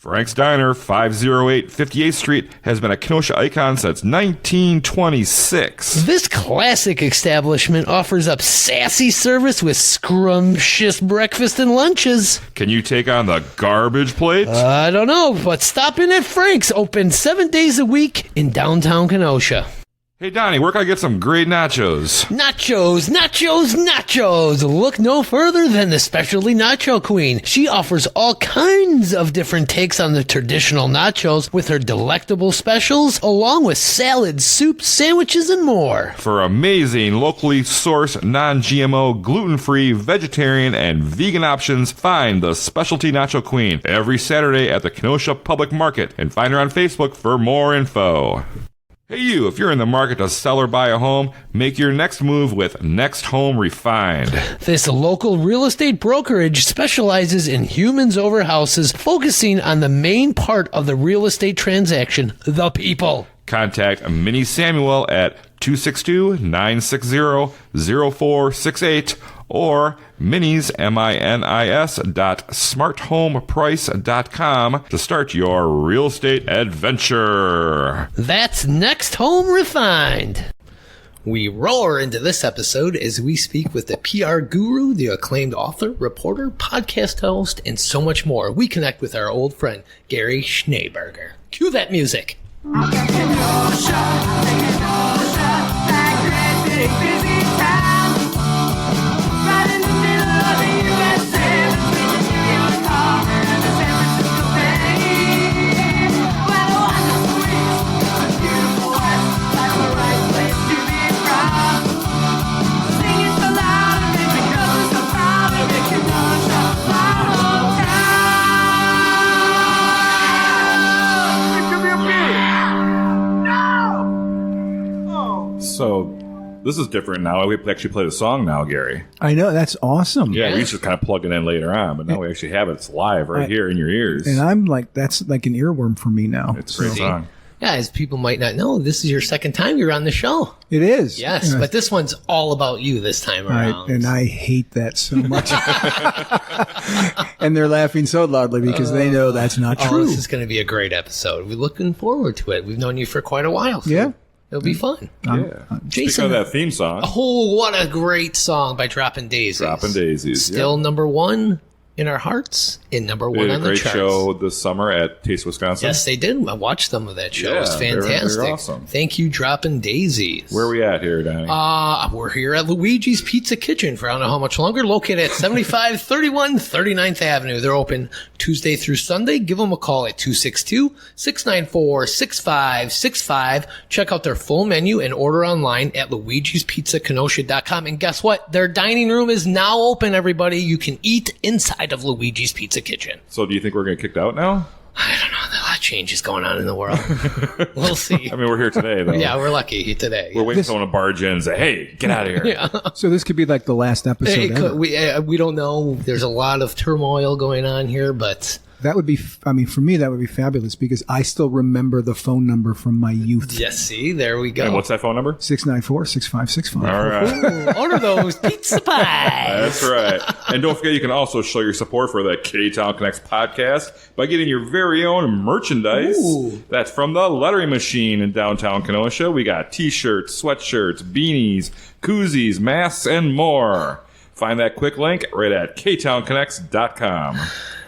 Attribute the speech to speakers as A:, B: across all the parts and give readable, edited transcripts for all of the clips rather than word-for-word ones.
A: Frank's Diner, 508 58th Street, has been a Kenosha icon since 1926.
B: This classic establishment offers up sassy service with scrumptious breakfast and lunches.
A: Can you take on the garbage plate?
B: I don't know, but stop in at Frank's, open 7 days a week in downtown Kenosha.
A: Hey, Donny, where can I get some great nachos?
B: Nachos, nachos, nachos. Look no further than the specialty nacho queen. She offers all kinds of different takes on the traditional nachos with her delectable specials, along with salads, soups, sandwiches, and more.
A: For amazing, locally sourced, non-GMO, gluten-free, vegetarian, and vegan options, find the specialty nacho queen every Saturday at the Kenosha Public Market, and find her on Facebook for more info. Hey you, if you're in the market to sell or buy a home, make your next move with Next Home Refined.
B: This local real estate brokerage specializes in humans over houses, focusing on the main part of the real estate transaction, the people.
A: Contact Minnie Samuel at 262-960-0468 or Minnie's, MINIS.smarthomeprice.com to start your real estate adventure.
B: That's Next Home Refined. We roar into this episode as we speak with the PR guru, the acclaimed author, reporter, podcast host, and so much more. We connect with our old friend, Gary Schneeberger. Cue that music.
A: So this is different now. We actually play the song now, Gary.
C: I know, that's awesome.
A: Yeah, we used to kind of plug it in later on, but now we actually have it. It's live right here in your ears.
C: And I'm like, that's like an earworm for me now.
A: It's a great song.
B: Yeah, as people might not know, this is your second time you're on the show.
C: It is.
B: Yes, but this one's all about you this time around.
C: And I hate that so much. And they're laughing so loudly because they know that's not true.
B: This is going to be a great episode. We're looking forward to it. We've known you for quite a while. So
C: Yeah.
B: it'll be fun.
A: Jason, speaking of that theme song.
B: Oh, what a great song by Dropping Daisies.
A: Dropping Daisies.
B: Still number one in our hearts and number one on the charts.
A: They did a great show this summer at Taste Wisconsin.
B: Yes, they did. I watched some of that show.
A: Yeah,
B: It was fantastic.
A: they're awesome.
B: Thank you, Dropping Daisies.
A: Where are we at here, Donny?
B: We're here at Luigi's Pizza Kitchen for I don't know how much longer, located at 7531 39th Avenue. They're open Tuesday through Sunday. Give them a call at 262-694-6565. Check out their full menu and order online at luigispizzakenosha.com. And guess what? Their dining room is now open, everybody. You can eat inside of Luigi's Pizza Kitchen.
A: So do you think we're going to get kicked out now?
B: I don't know. There's a lot of changes going on in the world. We'll see.
A: I mean, we're here today, though.
B: Yeah, we're lucky today.
A: We're waiting for someone to barge in and say, hey, get out of here.
B: Yeah.
C: So this could be like the last episode ever.
B: We don't know. There's a lot of turmoil going on here, but...
C: That would be, I mean, for me, that would be fabulous because I still remember the phone number from my youth.
B: Yes, see, there we go.
A: And what's that phone number?
C: 694-6565.
A: All right.
B: Ooh, order those pizza pies.
A: That's right. And don't forget, you can also show your support for the Ktown Connects podcast by getting your very own merchandise.
B: Ooh.
A: That's from the Lettering Machine in downtown Kenosha. We got t-shirts, sweatshirts, beanies, koozies, masks, and more. Find that quick link right at ktownconnects.com.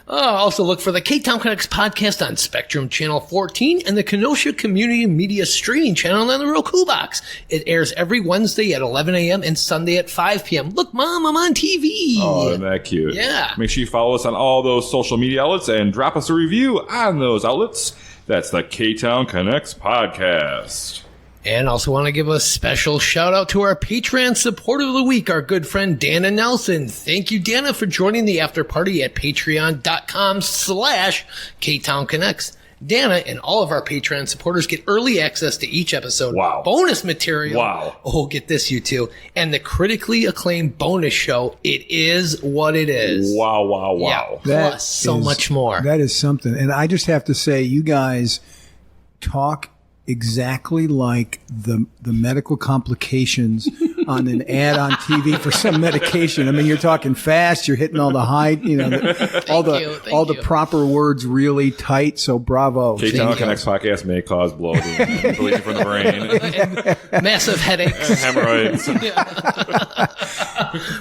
B: Also look for the Ktown Connects podcast on Spectrum Channel 14 and the Kenosha Community Media streaming channel on the Roku box. It airs every Wednesday at 11 a.m. and Sunday at 5 p.m. Look, Mom, I'm on TV.
A: Oh, isn't that cute?
B: Yeah.
A: Make sure you follow us on all those social media outlets and drop us a review on those outlets. That's the Ktown Connects podcast.
B: And also want to give a special shout out to our Patreon supporter of the week, our good friend Dana Nelson. Thank you, Dana, for joining the after party at patreon.com/Ktown Connects. Dana and all of our Patreon supporters get early access to each episode.
A: Wow.
B: Bonus material.
A: Wow.
B: Oh, get this, you two. And the critically acclaimed bonus show, It Is What It Is.
A: Wow, wow, wow.
B: Yeah,
C: That
B: plus so
C: is-
B: much more.
C: That is something. And I just have to say, you guys talk exactly like the medical complications on an ad on TV for some medication. I mean, you're talking fast. You're hitting all the high, all the proper words really tight. So bravo.
A: Ktown Connects podcast may cause bloating, bleeding from the brain,
B: and massive headaches,
A: hemorrhoids.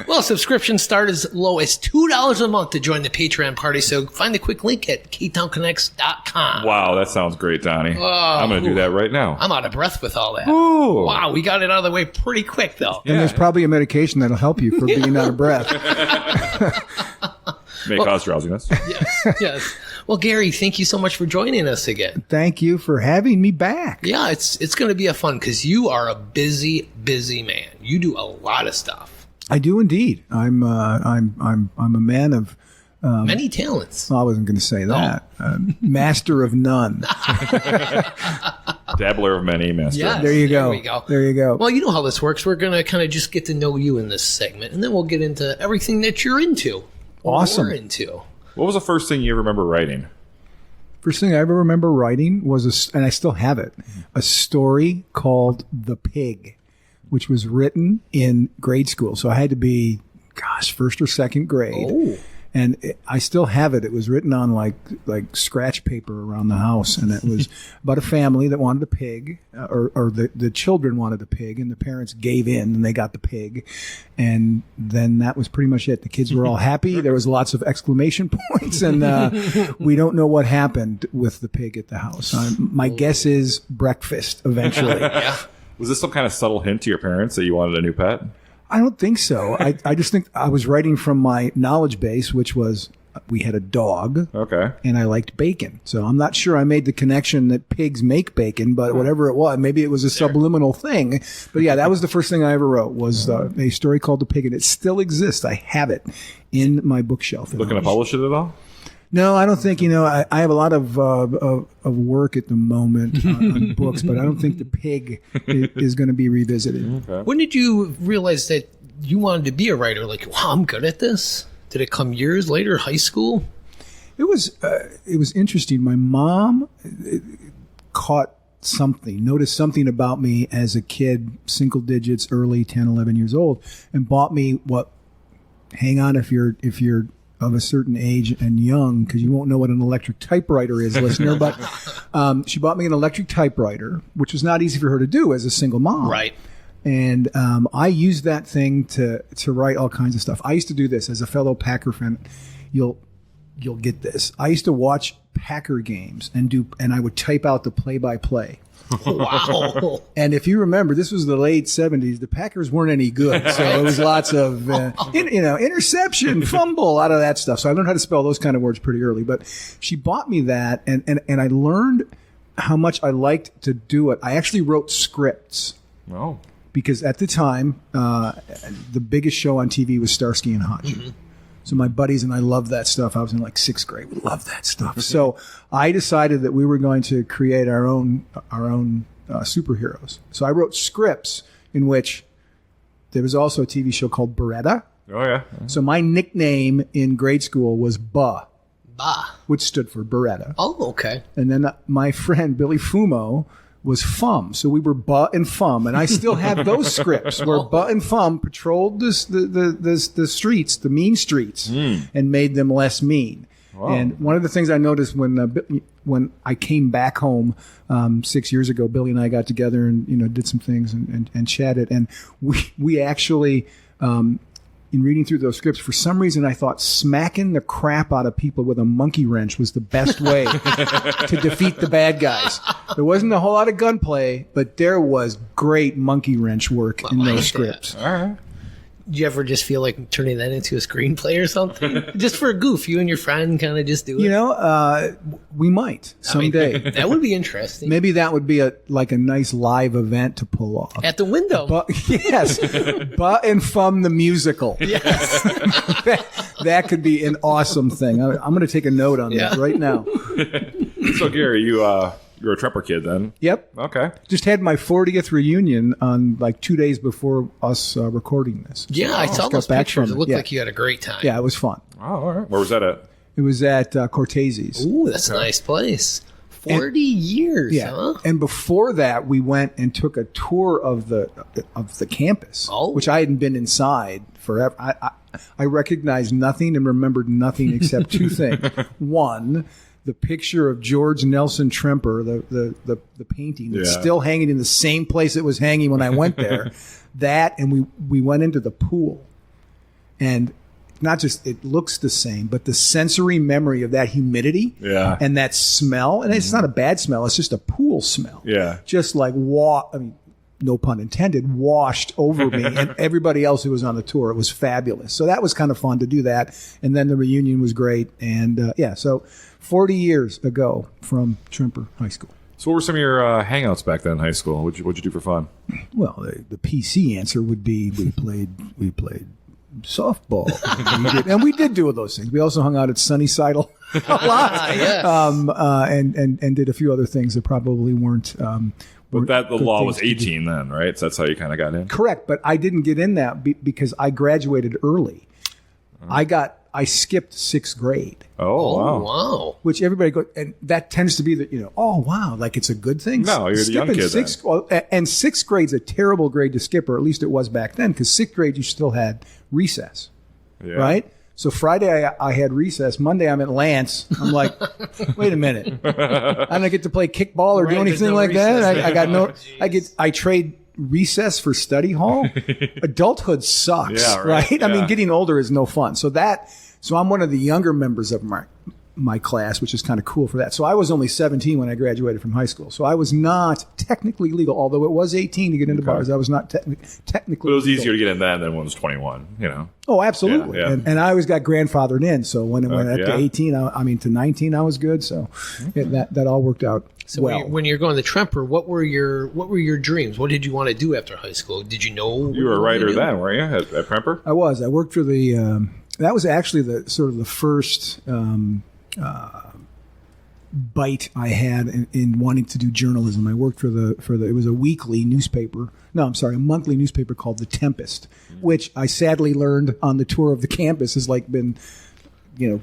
B: Well, subscriptions start as low as $2 a month to join the Patreon party. So find the quick link at ktownconnects.com.
A: Wow, that sounds great, Donny. I'm going to do that right now.
B: I'm out of breath with all that.
A: Ooh.
B: Wow, we got it out of the way pretty quick, though.
C: And there's probably a medication that'll help you for being out of breath.
A: May cause drowsiness.
B: Yes. Well, Gary, thank you so much for joining us again.
C: Thank you for having me back.
B: Yeah, it's going to be a fun because you are a busy man. You do a lot of stuff.
C: I do indeed. I'm a man of
B: many talents.
C: I wasn't going to say that. Master of none.
A: Dabbler of many, master.
B: Yes,
C: there you go. There you go.
B: Well, you know how this works. We're going to kind of just get to know you in this segment, and then we'll get into everything that you're into.
C: Awesome.
B: We're into.
A: What was the first thing you remember writing?
C: First thing I ever remember writing was, and I still have it, a story called The Pig, which was written in grade school. So I had to be, first or second grade. Oh. And I still have it. It was written on like scratch paper around the house, and it was about a family that wanted a pig, or the children wanted a pig, and the parents gave in and they got the pig, and then that was pretty much it. The kids were all happy. There was lots of exclamation points, and we don't know what happened with the pig at the house. My guess is breakfast eventually.
B: Yeah.
A: Was this some kind of subtle hint to your parents that you wanted a new pet?
C: I don't think so. I just think I was writing from my knowledge base, which was we had a dog.
A: Okay.
C: And I liked bacon. So I'm not sure I made the connection that pigs make bacon, but whatever it was, maybe it was a subliminal thing. But yeah, that was the first thing I ever wrote was a story called The Pig, and it still exists. I have it in my bookshelf.
A: Looking to publish it at all?
C: No, I don't think, I have a lot of work at the moment on books, but I don't think The Pig is going to be revisited.
A: Okay.
B: When did you realize that you wanted to be a writer? Like, wow, I'm good at this? Did it come years later, high school?
C: It was interesting. My mom noticed something about me as a kid, single digits, early 10, 11 years old, and bought me hang on if you're of a certain age and young, because you won't know what an electric typewriter is, listener, but she bought me an electric typewriter, which was not easy for her to do as a single mom.
B: Right.
C: And I used that thing to write all kinds of stuff. I used to do this as a fellow Packer fan. You'll get this. I used to watch Packer games and I would type out the play-by-play.
B: Wow.
C: And if you remember, this was the late 70s. The Packers weren't any good. So it was lots of, interception, fumble, out of that stuff. So I learned how to spell those kind of words pretty early. But she bought me that, and I learned how much I liked to do it. I actually wrote scripts.
A: Oh.
C: Because at the time, the biggest show on TV was Starsky and Hutch. Mm-hmm. So my buddies and I loved that stuff. I was in like sixth grade. We loved that stuff. So I decided that we were going to create our own superheroes. So I wrote scripts in which there was also a TV show called Beretta.
A: Oh, yeah.
C: So my nickname in grade school was Ba, which stood for Beretta.
B: Oh, okay.
C: And then my friend Billy Fumo was Fum. So we were Ba and Fum. And I still have those scripts where Ba and Fum patrolled the streets, the mean streets, and made them less mean. Wow. And one of the things I noticed when I came back home 6 years ago, Billy and I got together and did some things and chatted. And we actually, in reading through those scripts, for some reason I thought smacking the crap out of people with a monkey wrench was the best way to defeat the bad guys. There wasn't a whole lot of gunplay, but there was great monkey wrench work in those scripts.
A: All right.
B: Do you ever just feel like turning that into a screenplay or something? Just for a goof, you and your friend kind of just do it?
C: We might someday.
B: That would be interesting.
C: Maybe that would be a nice live event to pull off.
B: At the window.
C: Yes. But and Fum the musical.
B: Yes.
C: that could be an awesome thing. I'm going to take a note on that right now.
A: So, Gary, you're a Tremper kid then?
C: Yep.
A: Okay.
C: Just had my 40th reunion on 2 days before us recording this.
B: Yeah, I saw those pictures. It looked like you had a great time.
C: Yeah, it was fun.
A: Oh, all right. Where was that at?
C: It was at Cortese's.
B: Ooh, that's a nice place. 40 years, huh?
C: And before that, we went and took a tour of the campus, which I hadn't been inside forever. I recognized nothing and remembered nothing except two things. One, the picture of George Nelson Tremper, the painting that's still hanging in the same place it was hanging when I went there. That, and we went into the pool, and not just it looks the same, but the sensory memory of that humidity and that smell, and it's not a bad smell, it's just a pool smell. Yeah. Just like no pun intended, washed over me and everybody else who was on the tour. It was fabulous. So that was kind of fun to do that. And then the reunion was great. And so 40 years ago from Tremper High School.
A: So what were some of your hangouts back then in high school? What'd you do for fun?
C: Well, the PC answer would be we played softball. and we did do those things. We also hung out at Sunnyside a lot. And did a few other things that probably weren't.
A: But the law was 18 then, right? So that's how you kind of got in?
C: Correct. But I didn't get in that because I graduated early. I skipped 6th grade.
A: Oh,
B: wow.
C: Which everybody goes, and that tends to be oh, wow, like it's a good thing.
A: No, you're the young kid then.
C: And 6th grade's a terrible grade to skip, or at least it was back then, because 6th grade you still had recess, right? So Friday I had recess. Monday I'm at Lance. I'm like, wait a minute, I don't get to play kickball or do anything like that. I trade recess for study hall. Adulthood sucks, right? I mean, getting older is no fun. So I'm one of the younger members of my class, which is kind of cool for that. So I was only 17 when I graduated from high school. So I was not technically legal, although it was 18 to get into bars. I was not technically
A: But it was
C: legal.
A: ever to get in then than when it was 21,
C: Oh, absolutely.
A: Yeah.
C: And I always got grandfathered in. So when it went up to 18, to 19, I was good. So that all worked out.
B: So
C: well,
B: when you're going to Tremper, what were your dreams? What did you want to do after high school? Did you know
A: you were a writer then, weren't you, at Tremper?
C: I was. I worked for the. That was actually the sort of the first bite I had in wanting to do journalism. I worked for the. It was a weekly newspaper. No, I'm sorry, a monthly newspaper called The Tempest, which I sadly learned on the tour of the campus has been,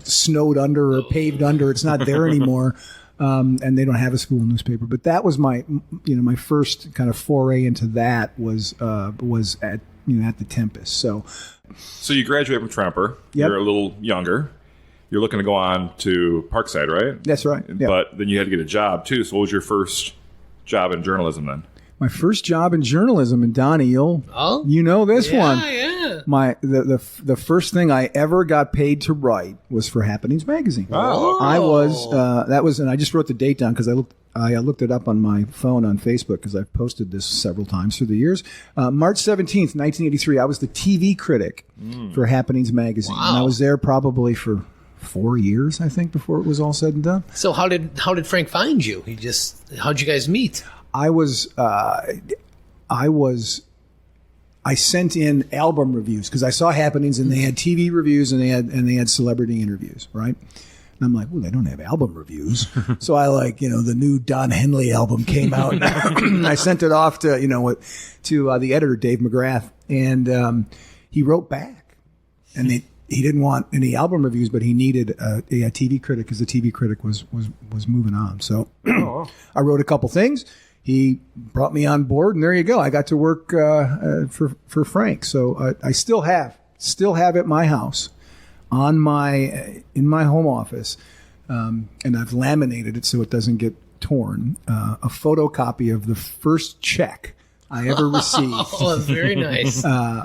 C: snowed under or paved under. It's not there anymore. And they don't have a school newspaper, but that was my my first kind of foray into that was at the Tempest. So
A: you graduate from Tremper.
C: Yep.
A: You're a little younger. You're looking to go on to Parkside, right?
C: That's right. Yep.
A: But then you had to get a job too. So what was your first job in journalism then?
C: My first job in journalism, and Donny, you know this one. Yeah. The first thing I ever got paid to write was for Happenings magazine.
A: Oh.
C: I was, and I just wrote the date down because I looked it up on my phone on Facebook because I've posted this several times through the years. March 17th, 1983, I was the TV critic for Happenings magazine.
B: Wow.
C: And I was there probably for 4 years, I think, before it was all said and done.
B: So how did Frank find you? How'd you guys meet?
C: I sent in album reviews because I saw Happenings and they had TV reviews and they had celebrity interviews, right? And I'm like, well, they don't have album reviews. So I the new Don Henley album came out and I sent it off to the editor, Dave McGrath. And he wrote back and he didn't want any album reviews, but he needed a TV critic because the TV critic was moving on. So I wrote a couple things. He brought me on board, and there you go. I got to work for Frank. So I still have at my house, in my home office, and I've laminated it so it doesn't get torn. A photocopy of the first check I ever received.
B: Oh, very nice.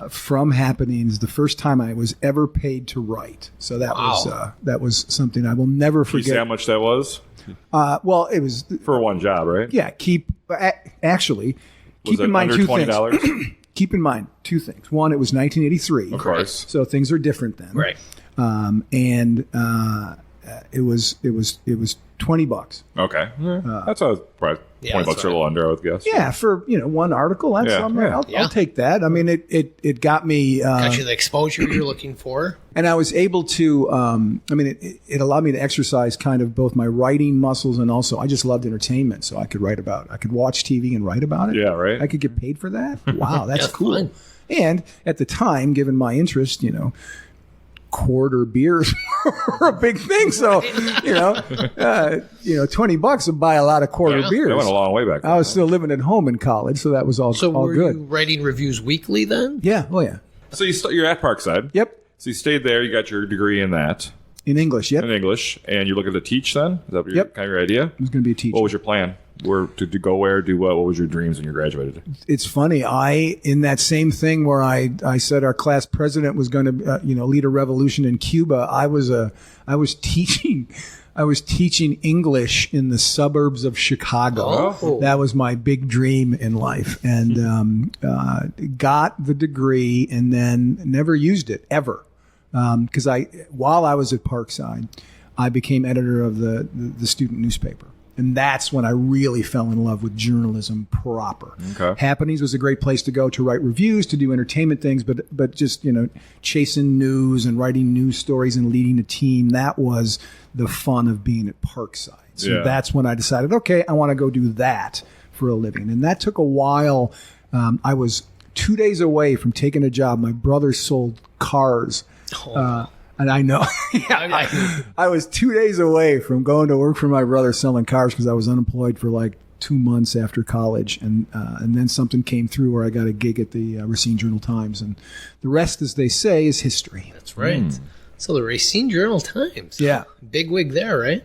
C: From Happenings, the first time I was ever paid to write. So that was something I will never forget.
A: Can you say how much that was?
C: Well, it was
A: for one job, right?
C: Yeah. Keep in mind
A: under
C: two
A: $20?
C: things. Keep in mind two things. One, it was 1983.
A: Of course.
C: So things are different then.
B: Right.
C: It was $20.
A: Okay. That's probably $20 or a little under, I would guess.
C: Yeah, for one article. I'll take that. I mean, it got me.
B: Got you the exposure you're looking for.
C: And I was able to. It allowed me to exercise kind of both my writing muscles and also I just loved entertainment, so I could watch TV and write about it.
A: Yeah, right.
C: I could get paid for that. Wow, that's
B: Yeah,
C: cool.
B: fun.
C: And at the time, given my interest, quarter beers were a big thing. So, $20 would buy a lot of quarter beers.
A: That went a long way back then.
C: I was still living at home in college, so that was all
B: were
C: good.
B: you writing reviews weekly then?
C: Yeah. Oh, yeah.
A: So you're at Parkside.
C: Yep.
A: So you stayed there. You got your degree in that.
C: In English, yep.
A: In English. And you're looking to teach then? Is that kind of your idea?
C: I was going to be a teacher.
A: What was your plan? Where to go where, do what? What was your dreams when you graduated?
C: It's funny. In that same thing where I said our class president was going to, lead a revolution in Cuba, I was teaching English in the suburbs of Chicago.
B: Oh.
C: That was my big dream in life, and got the degree and then never used it ever. Because while I was at Parkside, I became editor of the student newspaper. And that's when I really fell in love with journalism proper.
A: Okay.
C: Happenings was a great place to go to write reviews, to do entertainment things, but just, chasing news and writing news stories and leading a team, that was the fun of being at Parkside. So that's when I decided, okay, I want to go do that for a living. And that took a while. I was 2 days away from taking a job. My brother sold cars. And I know, I was 2 days away from going to work for my brother selling cars because I was unemployed for like 2 months after college. And then something came through where I got a gig at the Racine Journal-Times. And the rest, as they say, is history.
B: That's right. So the Racine Journal-Times.
C: Yeah.
B: Big wig there, right?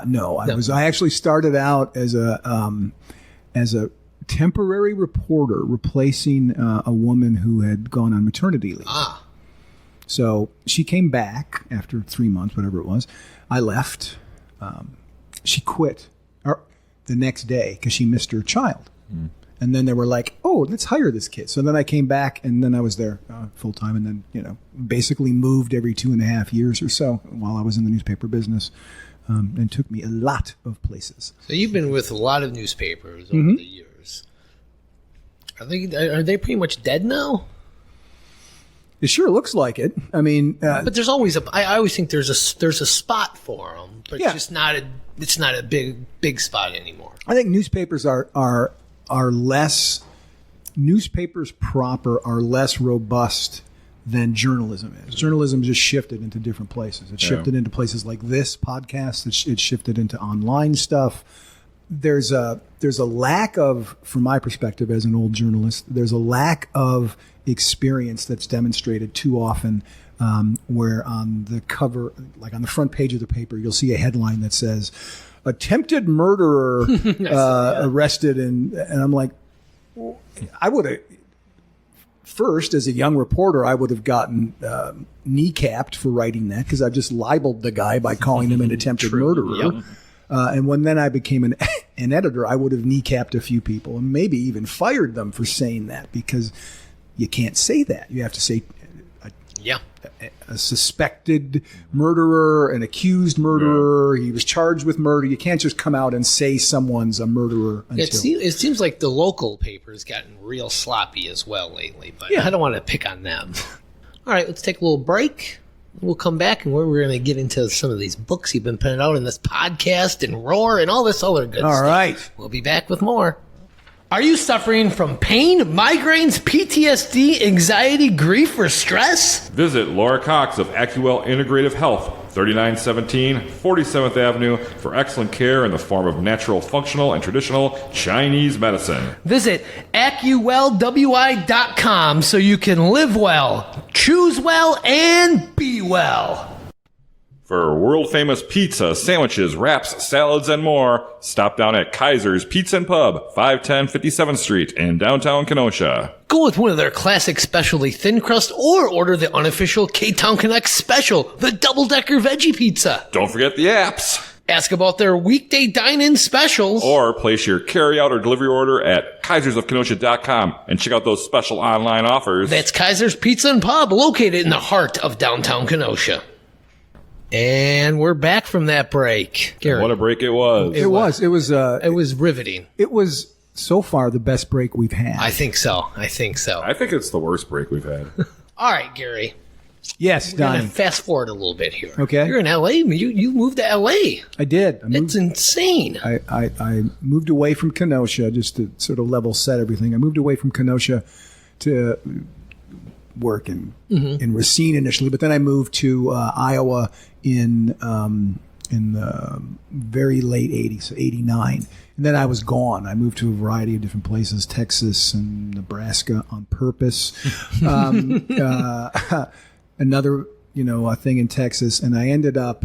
C: No. I actually started out as a temporary reporter replacing a woman who had gone on maternity leave.
B: Ah.
C: So she came back after 3 months, whatever it was. I left. She quit the next day because she missed her child. And then they were like, oh, let's hire this kid. So then I came back, and then I was there full time, and then, basically moved every 2.5 years or so while I was in the newspaper business. And took me a lot of places.
B: So you've been with a lot of newspapers over the years. Are they pretty much dead now?
C: It sure looks like it. I mean,
B: but there's always I always think there's a spot for them, but it's just not a big spot anymore.
C: I think newspapers are less, newspapers proper are less robust than journalism is. Journalism just shifted into different places. It shifted into places like this podcast. It shifted into online stuff. There's a lack of, from my perspective as an old journalist, there's a lack of experience that's demonstrated too often, where on the cover, like on the front page of the paper, you'll see a headline that says, attempted murderer arrested. And I'm like, I would have, first, as a young reporter, I would have gotten kneecapped for writing that because I've just libeled the guy by calling him an attempted murderer.
B: Yep.
C: And when then I became an editor, I would have kneecapped a few people and maybe even fired them for saying that, because you can't say that. You have to say a suspected murderer, an accused murderer. He was charged with murder. You can't just come out and say someone's a murderer.
B: It seems like the local paper's gotten real sloppy as well lately, but I don't want to pick on them. All right, let's take a little break. We'll come back, and we're going to get into some of these books you've been putting out in this podcast and Roar and all this other good stuff.
C: All right.
B: We'll be back with more. Are you suffering from pain, migraines, PTSD, anxiety, grief, or stress?
A: Visit Laura Cox of AccuWell Integrative Health, 3917 47th Avenue, for excellent care in the form of natural, functional, and traditional Chinese medicine.
B: Visit AccuWellWI.com so you can live well, choose well, and be well.
A: For world-famous pizza, sandwiches, wraps, salads, and more, stop down at Kaiser's Pizza and Pub, 510 57th Street in downtown Kenosha.
B: Go with one of their classic specialty thin crust or order the unofficial Ktown Connect special, the double-decker veggie pizza.
A: Don't forget the apps.
B: Ask about their weekday dine-in specials.
A: Or place your carry-out or delivery order at kaisersofkenosha.com and check out those special online offers.
B: That's Kaiser's Pizza and Pub, located in the heart of downtown Kenosha. And we're back from that break. Gary,
A: what a break it was.
C: It was
B: riveting.
C: It was so far the best break we've had.
B: I think so.
A: I think it's the worst break we've had.
B: All right, Gary.
C: Yes,
B: We're going
C: Donny.
B: to fast forward a little bit here.
C: Okay.
B: You're in L.A. You moved to L.A.
C: I did.
B: It's insane.
C: I moved away from Kenosha, just to sort of level set everything. I moved away from Kenosha to work in Racine initially, but then I moved to Iowa in the very late 80s, so 89. And then I was gone. I moved to a variety of different places, Texas and Nebraska on purpose. Another, a thing in Texas. And I ended up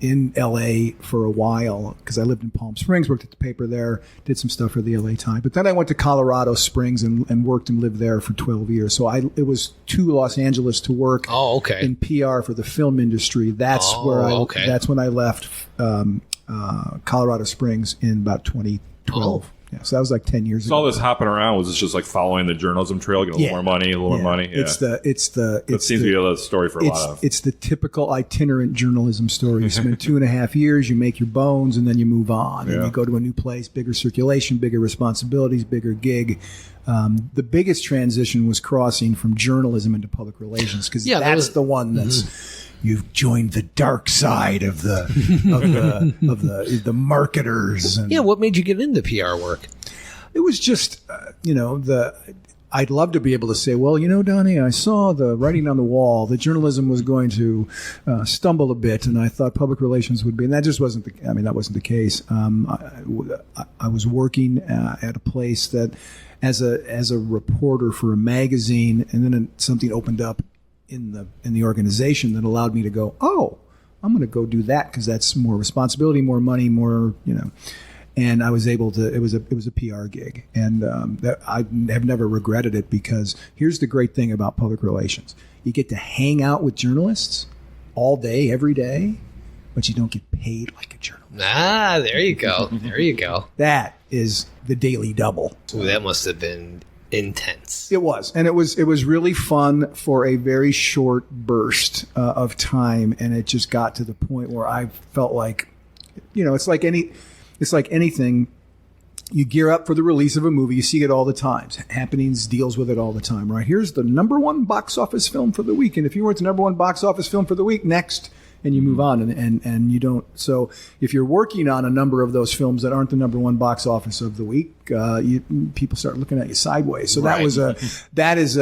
C: in LA for a while because I lived in Palm Springs, worked at the paper there, did some stuff for the LA Times. But then I went to Colorado Springs and worked and lived there for 12 years. So it was to Los Angeles to work in PR for the film industry. That's that's when I left Colorado Springs in about 2012. Yeah, so that was like 10 years ago.
A: So all this hopping around, was this just like following the journalism trail, get a little more money, a little more money? Yeah.
C: That
A: seems to be a story for a lot of.
C: It's the typical itinerant jouralism story. You spend 2.5 years, you make your bones, and then you move on. And you go to a new place, bigger circulation, bigger responsibilities, bigger gig. The biggest transition was crossing from journalism into public relations because that's the one that's... You've joined the dark side of the marketers. And
B: what made you get into PR work?
C: It was just, I'd love to be able to say, well, Donny, I saw the writing on the wall that journalism was going to stumble a bit, and I thought public relations would be, and that just wasn't that wasn't the case. I was working at a place that as a reporter for a magazine, and then something opened up in the organization that allowed me to go, I'm going to go do that because that's more responsibility, more money, more, and I was able to, it was a PR gig. And that I have never regretted it because here's the great thing about public relations. You get to hang out with journalists all day, every day, but you don't get paid like a journalist.
B: There you go. There you go.
C: That is the daily double.
B: Ooh, that must have been intense.
C: It was, and it was really fun for a very short burst of time, and it just got to the point where I felt like, it's like anything. You gear up for the release of a movie. You see it all the time. Happenings deals with it all the time, right? Here's the number one box office film for the week, and if you weren't the number one box office film for the week, next. And you move on, and you don't. So if you're working on a number of those films that aren't the number one box office of the week, people start looking at you sideways. So that is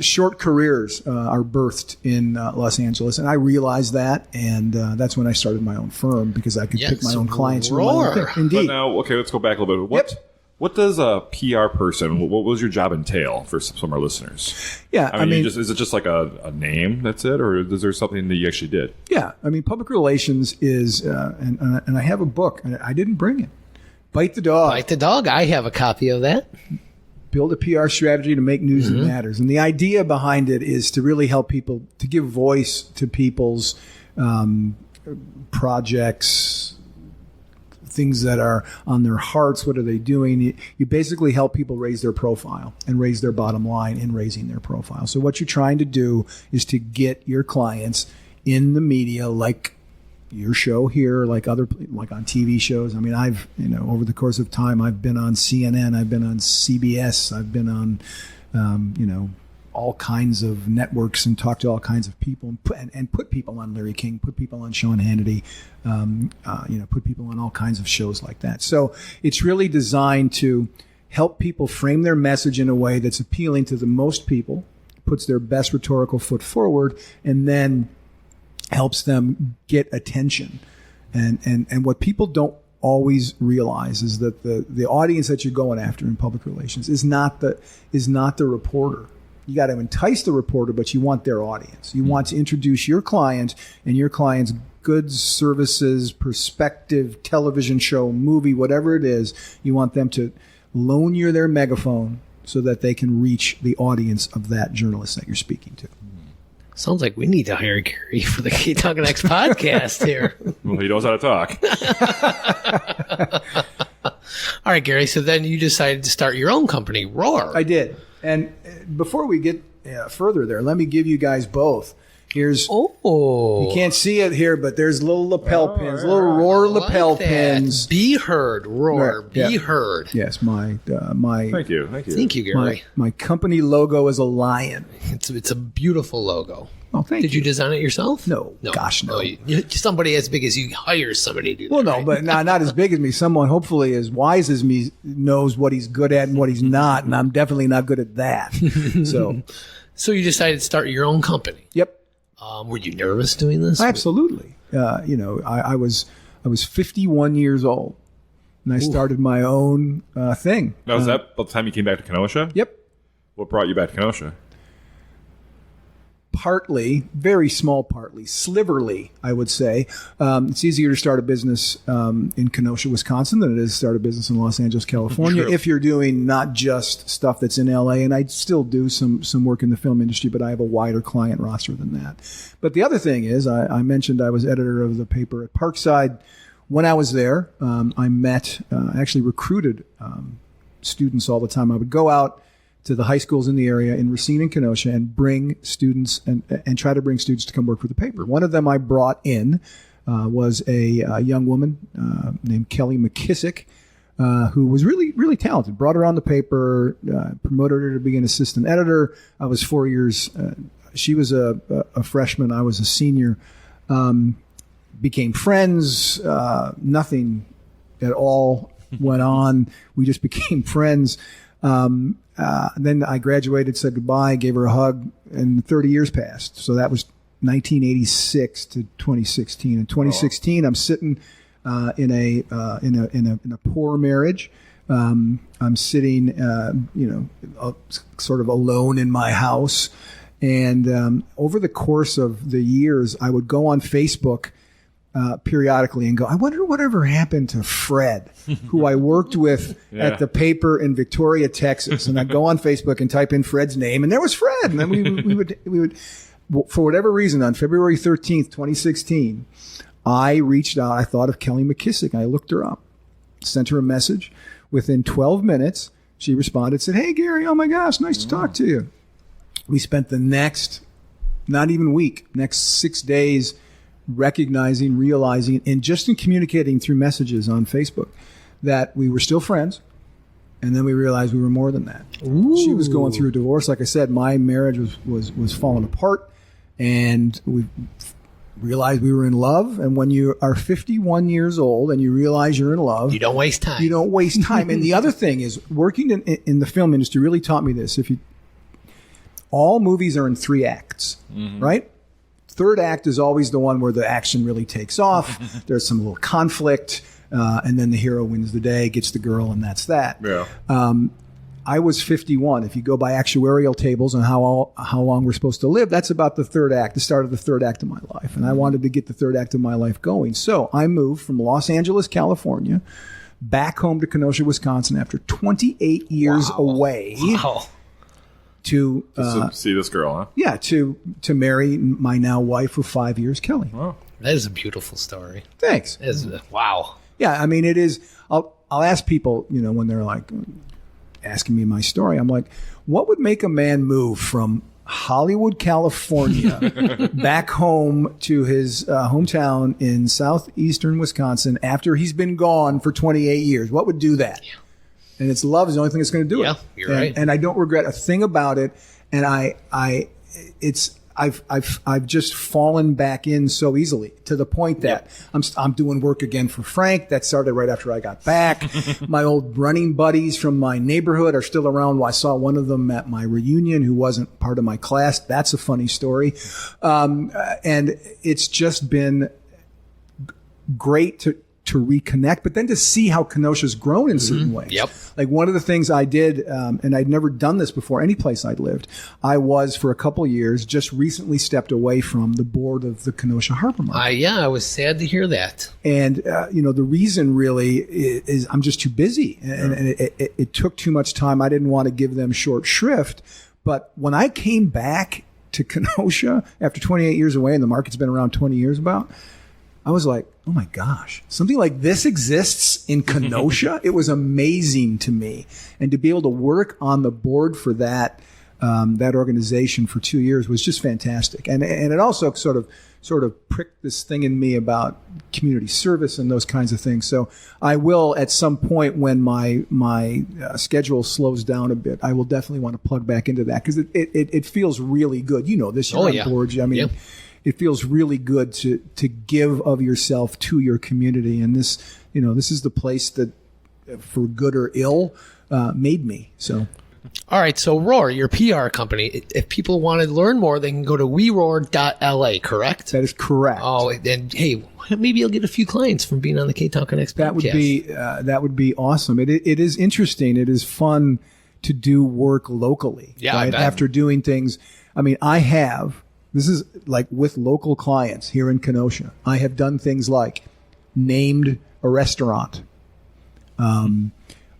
C: short careers are birthed in Los Angeles, and I realized that, and that's when I started my own firm because I could pick my own clients. Indeed.
A: But now, let's go back a little bit. What does a PR person, what was your job entail for some of our listeners?
C: Yeah, I mean
A: is it just like a name, that's it? Or is there something that you actually did?
C: Yeah, public relations is, and I have a book, and I didn't bring it. Bite the Dog.
B: Bite the Dog. I have a copy of that.
C: Build a PR strategy to make news that matters. And the idea behind it is to really help people, to give voice to people's projects, things that are on their hearts. What are they doing? You basically help people raise their profile and raise their bottom line in raising their profile. So what you're trying to do is to get your clients in the media, like your show here, like on TV shows. I've, over the course of time, I've been on CNN, I've been on CBS, I've been on, all kinds of networks and talk to all kinds of people and put people on Larry King, put people on Sean Hannity, put people on all kinds of shows like that. So it's really designed to help people frame their message in a way that's appealing to the most people, puts their best rhetorical foot forward, and then helps them get attention. And what people don't always realize is that the audience that you're going after in public relations is not the reporter. You got to entice the reporter, but you want their audience. You want to introduce your client and your client's goods, services, perspective, television show, movie, whatever it is. You want them to loan you their megaphone so that they can reach the audience of that journalist that you're speaking to.
B: Sounds like we need to hire Gary for the Key Talking X podcast here.
A: Well, he knows how to talk.
B: All right, Gary. So then you decided to start your own company, Roar.
C: I did. And before we get further there, let me give you guys both Here's
B: Oh.
C: you can't see it here, but there's little lapel pins, little roar lapel pins.
B: Be heard, roar.
C: Yeah.
B: Be heard.
C: Yes, my
A: Thank you.
B: Thank you, Gary.
C: my company logo is a lion.
B: It's a beautiful logo.
C: Oh, thank
B: Did you design it yourself?
C: No. Gosh, no.
B: Oh, somebody as big as you hire somebody to do that.
C: Well, no,
B: right?
C: but not as big as me. Someone hopefully as wise as me knows what he's good at and what he's not, and I'm definitely not good at that.
B: So you decided to start your own company.
C: Yep.
B: Were you nervous doing this?
C: Absolutely. I was 51 years old, and I started my own thing.
A: Now, was that by the time you came back to Kenosha?
C: Yep.
A: What brought you back to Kenosha?
C: Partly, very small partly, sliverly, I would say. It's easier to start a business in Kenosha, Wisconsin than it is to start a business in Los Angeles, California,
B: True.
C: if you're doing not just stuff that's in LA. And I still do some work in the film industry, but I have a wider client roster than that. But the other thing is, I mentioned I was editor of the paper at Parkside. When I was there, I met, actually recruited students all the time. I would go out to the high schools in the area in Racine and Kenosha and bring students and try to bring students to come work for the paper. One of them I brought in was a young woman named Kelly McKissick, who was really, really talented. Brought her on the paper, promoted her to be an assistant editor. I was 4 years. She was a freshman. I was a senior. Became friends. Nothing at all went on. We just became friends. Then I graduated, said goodbye, gave her a hug, and 30 years passed. So that was 1986 to 2016. In 2016, I'm sitting in a poor marriage. I'm sitting, sort of alone in my house. And over the course of the years, I would go on Facebook periodically and go, I wonder whatever happened to Fred, who I worked with at the paper in Victoria, Texas. And I'd go on Facebook and type in Fred's name, and there was Fred. And then we would, for whatever reason, on February 13th, 2016, I reached out. I thought of Kelly McKissick. I looked her up, sent her a message. Within 12 minutes, she responded, said, "Hey, Gary, oh my gosh, nice to talk to you." We spent the next, not even week, next 6 days recognizing, realizing, and just in communicating through messages on Facebook that we were still friends. And then we realized we were more than that. Ooh. She was going through a divorce. Like I said, my marriage was falling apart, and we realized we were in love. And when you are 51 years old and you realize you're in love,
B: you don't waste time.
C: You don't waste time. And the other thing is, working in the film industry really taught me this. All movies are in 3 acts, right? Third act is always the one where the action really takes off. There's some little conflict, and then the hero wins the day, gets the girl, and that's that.
A: Yeah.
C: I was 51. If you go by actuarial tables on how long we're supposed to live, that's about the third act, the start of the third act of my life. And I wanted to get the third act of my life going. So I moved from Los Angeles, California, back home to Kenosha, Wisconsin after 28 years away.
B: Wow.
A: To see this girl, huh?
C: Yeah, to marry my now wife of 5 years, Kelly.
A: Oh.
B: That is a beautiful story.
C: Thanks.
B: Wow.
C: Yeah, I mean, it is. I'll ask people, when they're like asking me my story, I'm like, what would make a man move from Hollywood, California, back home to his hometown in southeastern Wisconsin after he's been gone for 28 years? What would do that? Yeah. And it's love is the only thing that's going to do it.
B: Yeah, you're right.
C: And I don't regret a thing about it. And I've just fallen back in so easily to the point that I'm doing work again for Frank. That started right after I got back. My old running buddies from my neighborhood are still around. I saw one of them at my reunion who wasn't part of my class. That's a funny story. And it's just been great to reconnect, but then to see how Kenosha's grown in certain ways.
B: Yep.
C: Like one of the things I did, and I'd never done this before any place I'd lived, I was for a couple of years just recently stepped away from the board of the Kenosha Harbor Market.
B: I was sad to hear that.
C: And, the reason really is I'm just too busy, and it took too much time. I didn't want to give them short shrift. But when I came back to Kenosha after 28 years away, and the market's been around 20 years about, I was like, oh my gosh, something like this exists in Kenosha. It was amazing to me. And to be able to work on the board for that, that organization for 2 years was just fantastic. And it also sort of pricked this thing in me about community service and those kinds of things. So I will, at some point when my schedule slows down a bit, I will definitely want to plug back into that because it feels really good. You know this, you're on board. I mean, it feels really good to give of yourself to your community. And this is the place that, for good or ill, made me. So.
B: All right, so Roar, your PR company, if people want to learn more, they can go to weroar.la, correct?
C: That is correct.
B: Oh, and hey, maybe you'll get a few clients from being on the Ktown Connects podcast.
C: That would be awesome. It is interesting. It is fun to do work locally.
B: Yeah,
C: right? After doing things. I mean, this is like with local clients here in Kenosha. I have done things like named a restaurant.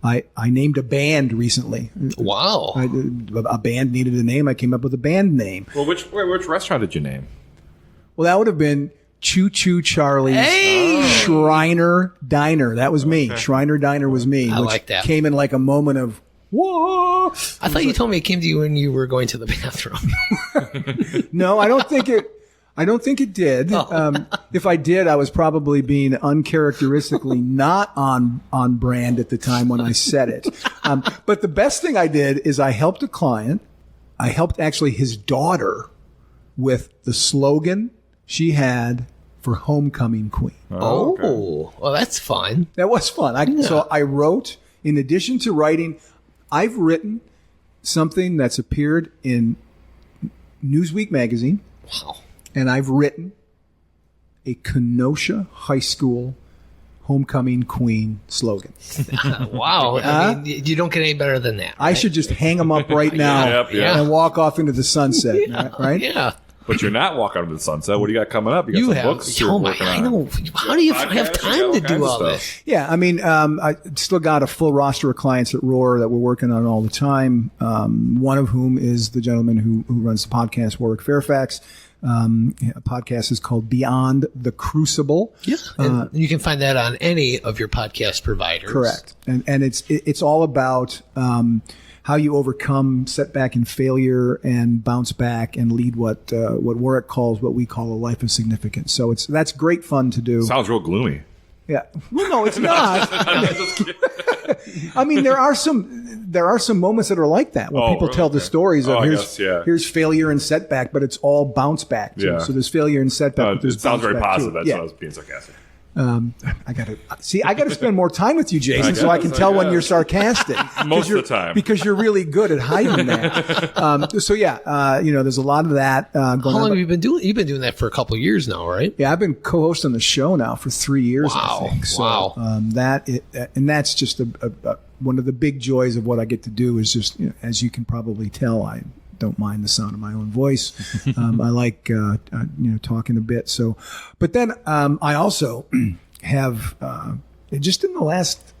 C: I named a band recently.
B: Wow.
C: A band needed a name. I came up with a band name.
A: Well, which restaurant did you name?
C: Well, that would have been Choo Choo Charlie's Shriner Diner. That was me. Shriner Diner was me.
B: I
C: which
B: like that.
C: Came in like a moment of, whoa.
B: I thought you told me it came to you when you were going to the bathroom.
C: No, I don't think it did. If I did, I was probably being uncharacteristically not on brand at the time when I said it. But the best thing I did is I helped a client. I helped actually his daughter with the slogan she had for Homecoming Queen.
B: Oh, well, that's fun.
C: That was fun. So I wrote, in addition to writing, I've written something that's appeared in Newsweek magazine.
B: Wow.
C: And I've written a Kenosha High School Homecoming Queen slogan.
B: Wow. I mean, you don't get any better than that. Right?
C: I should just hang them up right now and walk off into the sunset, right?
B: Yeah.
A: But you're not walking into the sunset. What do you got coming up? You got some books you're working on.
B: I know. How do you have time to do all this?
C: Yeah, I mean, I still got a full roster of clients at Roar that we're working on all the time. One of whom is the gentleman who runs the podcast, Warwick Fairfax. A podcast is called Beyond the Crucible.
B: Yeah, and you can find that on any of your podcast providers.
C: Correct, and it's all about how you overcome setback and failure and bounce back and lead what Warwick calls what we call a life of significance. So that's great fun to do.
A: Sounds real gloomy.
C: Yeah. Well, no, it's not. I mean, there are some moments that are like that when people tell the stories of here's failure and setback, but it's all bounce back too.
A: Yeah.
C: So there's failure and setback.
A: It sounds very positive. That's why I was being sarcastic.
C: I gotta spend more time with you, Jason, so I can tell when you're sarcastic.
A: Most of the time.
C: Because you're really good at hiding that. There's a lot of that going on.
B: How long have you been doing? You've been doing that for a couple of years now, right?
C: Yeah, I've been co-hosting the show now for 3 years.
B: Wow.
C: I think. So,
B: wow.
C: That's just one of the big joys of what I get to do is just, as you can probably tell, I don't mind the sound of my own voice. I like talking a bit. So, but then I also have just in the last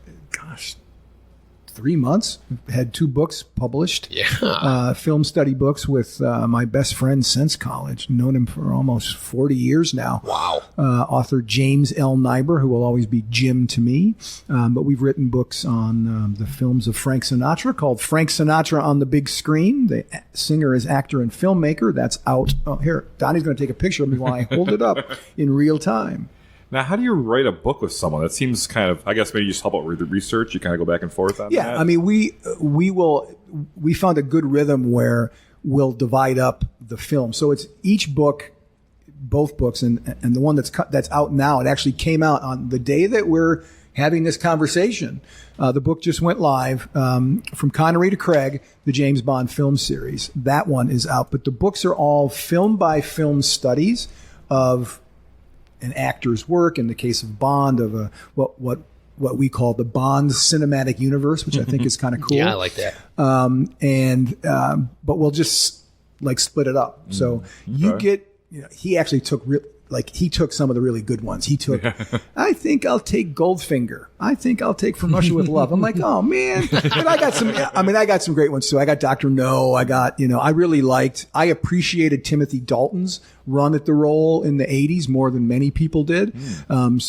C: 3 months had 2 books published.
B: Yeah,
C: film study books with my best friend since college. Known him for almost 40 years now.
B: Wow.
C: Author James L. Nyber, who will always be Jim to me. But we've written books on the films of Frank Sinatra called Frank Sinatra on the Big Screen. The singer is actor and filmmaker. That's out. Oh, here, Donny's going to take a picture of me while I hold it up in real time.
A: Now, how do you write a book with someone? That seems kind of, I guess maybe you just help out with the research. You kind of go back and forth on that.
C: Yeah, I mean, we found a good rhythm where we'll divide up the film. So it's each book, both books, and the one that's out now. It actually came out on the day that we're having this conversation. The book just went live from Connery to Craig, the James Bond film series. That one is out, but the books are all film by film studies of an actor's work. In the case of Bond, of what we call the Bond cinematic universe, which I think is kind of cool.
B: Yeah, I like that.
C: But we'll just like split it up. So you get. He actually took he took some of the really good ones. He took. I think I'll take Goldfinger. I think I'll take From Russia with Love. I'm like, oh man, but I got some. I mean, I got some great ones too. I got Dr. No. I got I appreciated Timothy Dalton's run at the role in the 80s more than many people did. In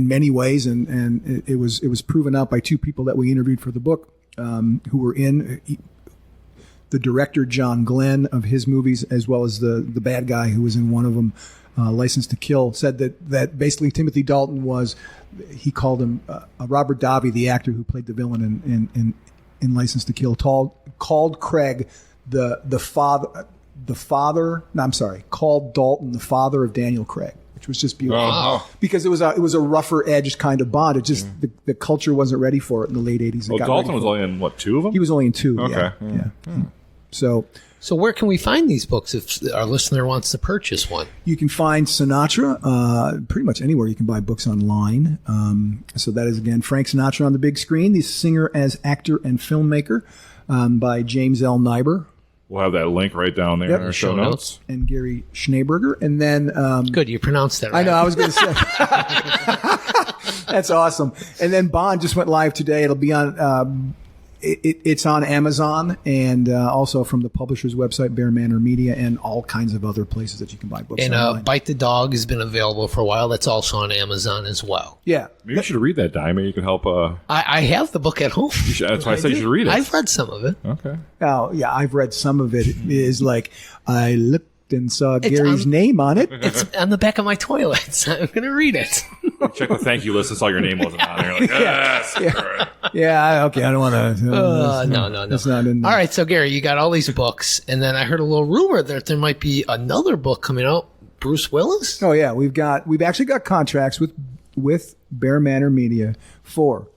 C: many ways, and it was proven out by 2 people that we interviewed for the book who were in. the director, John Glenn, of his movies, as well as the bad guy who was in one of them, License to Kill, said that basically Timothy Dalton he called him Robert Davi, the actor who played the villain in License to Kill, called Craig called Dalton the father of Daniel Craig, which was just beautiful.
A: Wow.
C: Because it was a rougher edged kind of Bond. It just the culture wasn't ready for it in the late 80s.
A: Well, Dalton was only in what, 2 of them?
C: He was only in 2.
A: Okay.
C: Yeah. So
B: where can we find these books if our listener wants to purchase one?
C: you can find Sinatra pretty much anywhere you can buy books online. So that is, again, Frank Sinatra on the Big Screen, the singer as actor and filmmaker, by James L. Nyber
A: We'll have that link right down there in our show notes.
C: and Gary Schneeberger. And then
B: Good, you pronounced that right.
C: I know, I was going to say. That's awesome. And then Bond just went live today. It'll be on it's on Amazon and also from the publisher's website, Bear Manor Media, and all kinds of other places that you can buy books
B: And
C: online.
B: Bite the Dog has been available for a while. That's also on Amazon as well.
C: Yeah.
A: Maybe you should read that, Donny. Maybe you can help.
B: I have the book at home.
A: That's why I said you should read it.
B: I've read some of it.
A: Okay.
C: Oh, yeah, I've read some of it. It is like, I looked and saw Gary's name on it.
B: It's on the back of my toilet, so I'm going to read it.
A: Check the thank you list and saw your name wasn't on there. Like, yes.
C: Yeah. Yeah, okay, I don't want to.
B: No.
C: It's not in there.
B: All right, so Gary, you got all these books, and then I heard a little rumor that there might be another book coming out. Bruce Willis?
C: Oh, yeah, we've actually got contracts with Bear Manor Media for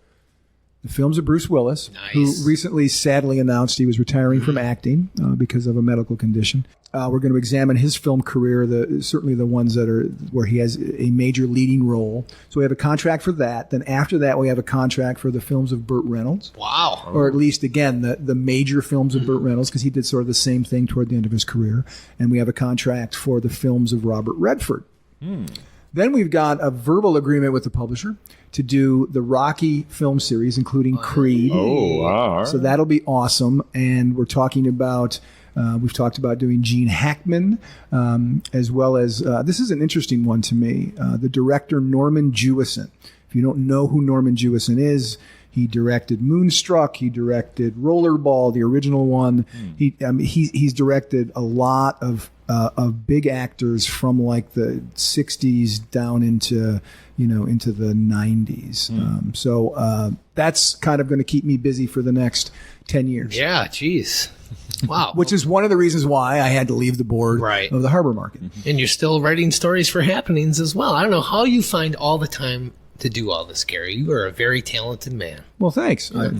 C: the films of Bruce Willis, who recently sadly announced he was retiring from acting because of a medical condition. We're going to examine his film career, certainly the ones that are where he has a major leading role. So we have a contract for that. Then after that, we have a contract for the films of Burt Reynolds.
B: Wow.
C: Or at least, again, the major films of Burt Reynolds, because he did sort of the same thing toward the end of his career. And we have a contract for the films of Robert Redford. Then we've got a verbal agreement with the publisher to do the Rocky film series, including Creed.
A: Oh, wow. All right.
C: So that'll be awesome. And we're talking about, we've talked about doing Gene Hackman, as well as, this is an interesting one to me, the director Norman Jewison. If you don't know who Norman Jewison is, he directed Moonstruck. He directed Rollerball, the original one. He's directed a lot of big actors from like the 60s down into the 90s. So that's kind of going to keep me busy for the next 10 years.
B: Yeah, geez. Wow.
C: Which is one of the reasons why I had to leave the board of the Harbor Market.
B: And you're still writing stories for Happenings as well. I don't know how you find all the time to do all this, Gary. You are a very talented man.
C: Well, thanks.
B: All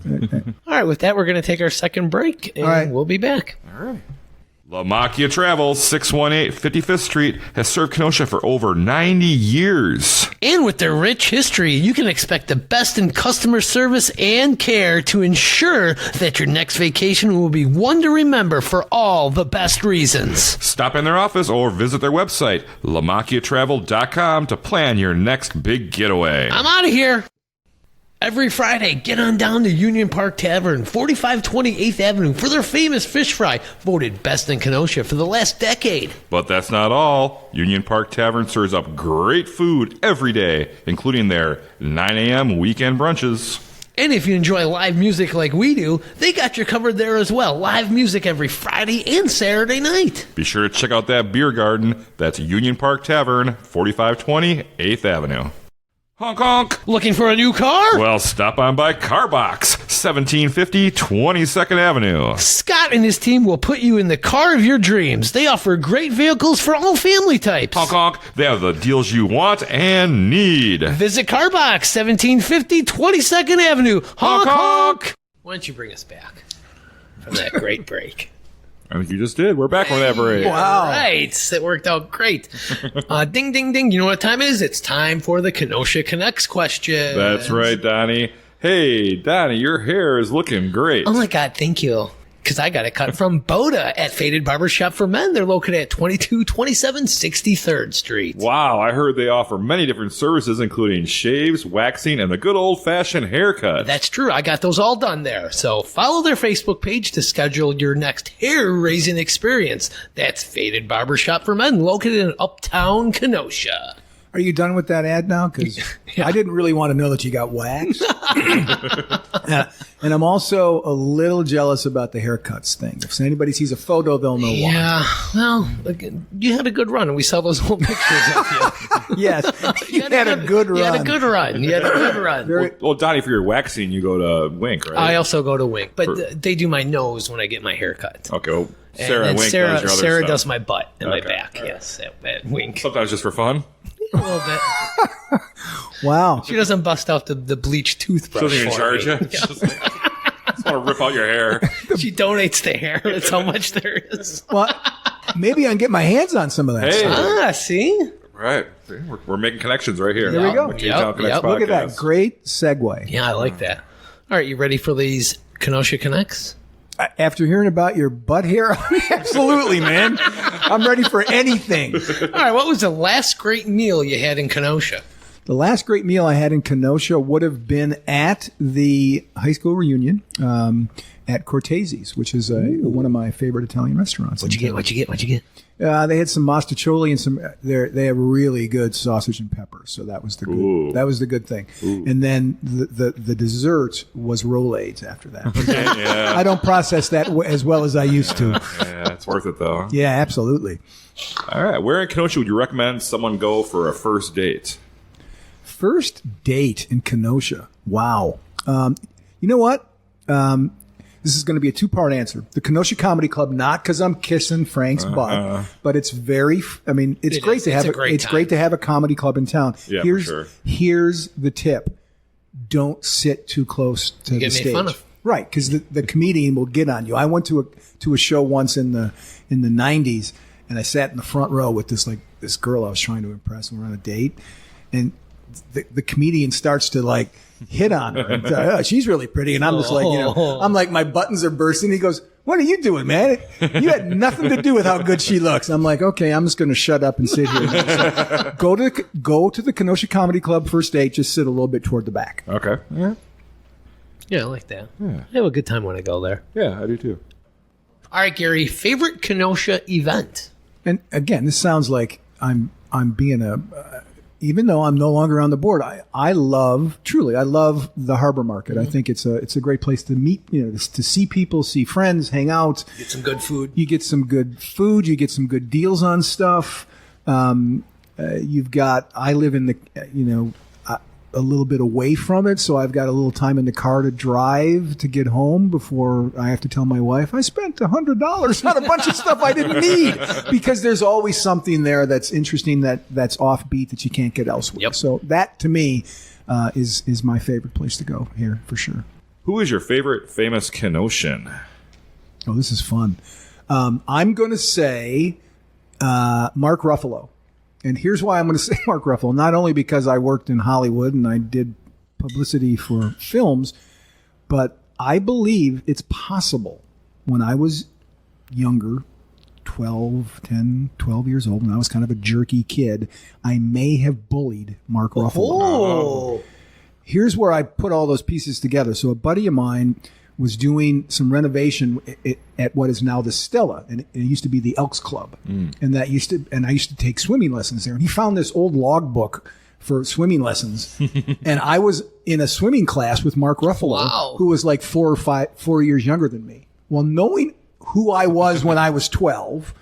B: right, with that, we're going to take our second break, and we'll be back.
A: All right. LaMacchia Travel, 618 55th Street, has served Kenosha for over 90 years.
B: And with their rich history, you can expect the best in customer service and care to ensure that your next vacation will be one to remember for all the best reasons.
A: Stop in their office or visit their website, LaMacchiaTravel.com, to plan your next big getaway.
B: I'm out of here. Every Friday, get on down to Union Park Tavern, 4520 8th Avenue, for their famous fish fry, voted best in Kenosha for the last decade.
A: But that's not all. Union Park Tavern serves up great food every day, including their 9 a.m. weekend brunches.
B: And if you enjoy live music like we do, they got you covered there as well. Live music every Friday and Saturday night.
A: Be sure to check out that beer garden. That's Union Park Tavern, 4520 8th Avenue. Honk honk!
B: Looking for a new car?
A: Well, stop on by CarBox, 1750 22nd Avenue.
B: Scott and his team will put you in the car of your dreams. They offer great vehicles for all family types.
A: Honk honk! They have the deals you want and need.
B: Visit CarBox, 1750 22nd Avenue. Honk honk! Why don't you bring us back from that great break?
A: I think you just did. We're back from that break.
C: Wow.
B: All right. That worked out great. Ding, ding, ding. You know what time it is? It's time for the Kenosha Connects question.
A: That's right, Donny. Hey, Donny, your hair is looking great.
B: Oh, my God. Thank you. Because I got it cut from Boda at Faded Barbershop for Men. They're located at 2227 63rd Street.
A: Wow, I heard they offer many different services, including shaves, waxing, and the good old-fashioned haircut.
B: That's true. I got those all done there. So follow their Facebook page to schedule your next hair-raising experience. That's Faded Barbershop for Men, located in Uptown, Kenosha.
C: Are you done with that ad now? Because I didn't really want to know that you got waxed. And I'm also a little jealous about the haircuts thing. If anybody sees a photo, they'll know why.
B: Yeah, well, you had a good run, and we saw those old pictures of you.
C: Yes, you had a good run.
B: You had a good run. You had a good run.
A: Well, Donnie, for your waxing, you go to Wink, right?
B: I also go to Wink, but they do my nose when I get my hair cut.
A: Okay, well, Sarah
B: and
A: Wink
B: Sarah,
A: does your other
B: Sarah
A: stuff.
B: does my butt and my
A: Okay.
B: back, yes, at Wink.
A: Sometimes just for fun.
B: A little bit.
C: Wow.
B: She doesn't bust out the bleach toothbrush.
A: She doesn't even
B: for
A: charge
B: me.
A: you. Just want to rip out your hair.
B: She donates the hair. That's how much there is.
C: Well, maybe I can get my hands on some of that
A: Hey.
C: stuff.
B: See?
A: Right. We're making connections right here.
C: There we go.
A: The Ktown
B: Yep,
A: Connects
B: yep.
C: Look at that.
A: podcast.
C: Great segue.
B: Yeah, I like that. All right, you ready for these Kenosha Connects?
C: After hearing about your butt hair, absolutely, man. I'm ready for anything.
B: All right, what was the last great meal you had in Kenosha?
C: The last great meal I had in Kenosha would have been at the high school reunion at Cortese's, which is one of my favorite Italian restaurants.
B: What'd you get?
C: They had some mostaccioli and some. They have really good sausage and pepper, so that was the good.
A: Ooh.
C: That was the good thing. And then the dessert was Rolaids after that.
A: Yeah.
C: I don't process that as well as I used to.
A: Yeah, it's worth it though.
C: Yeah, absolutely.
A: All right. Where in Kenosha would you recommend someone go for a first date?
C: First date in Kenosha. Wow. You know what? This is going to be a two-part answer. The Kenosha Comedy Club, not because I'm kissing Frank's butt, but it's very. I mean, it's
B: It
C: great
B: is.
C: to have.
B: It's a great
C: It's great to have a comedy club in town.
A: Yeah, for sure.
C: Here's the tip: don't sit too close to the
B: get made
C: stage.
B: fun of.
C: Right, because the comedian will get on you. I went to a show once in the 90s, and I sat in the front row with this girl I was trying to impress, and we're on a date, and the comedian starts to like hit on her. And, "Oh, she's really pretty," and I'm just like, I'm like, my buttons are bursting. He goes, "What are you doing, man? You had nothing to do with how good she looks." I'm like, okay, I'm just going to shut up and sit here. So go to the Kenosha Comedy Club first date. Just sit a little bit toward the back.
A: Okay.
B: Yeah, I like that. I have a good time when I go there.
A: Yeah, I do too.
B: All right, Gary, favorite Kenosha event?
C: And again, this sounds like I'm being even though I'm no longer on the board, I love the Harbor Market. I think it's a great place to meet, to see people, see friends, hang out.
B: Get some good food.
C: You get some good food. You get some good deals on stuff. I live in the, a little bit away from it, so I've got a little time in the car to drive to get home before I have to tell my wife I spent $100 on a bunch of stuff I didn't need, because there's always something there that's interesting that's offbeat that you can't get elsewhere.
B: Yep.
C: So that to me is my favorite place to go here for sure.
A: Who is your favorite famous Kenoshan?
C: Oh, this is fun. I'm going to say Mark Ruffalo. And here's why I'm going to say Mark Ruffalo. Not only because I worked in Hollywood and I did publicity for films, but I believe it's possible when I was younger, 12 years old, when I was kind of a jerky kid, I may have bullied Mark Ruffalo.
B: Oh.
C: Here's where I put all those pieces together. So a buddy of mine was doing some renovation at what is now the Stella, and it used to be the Elks Club, and I used to take swimming lessons there. And he found this old logbook for swimming lessons, and I was in a swimming class with Mark Ruffalo,
B: Wow.
C: who was like 4 years younger than me. Well, knowing who I was when I was 12,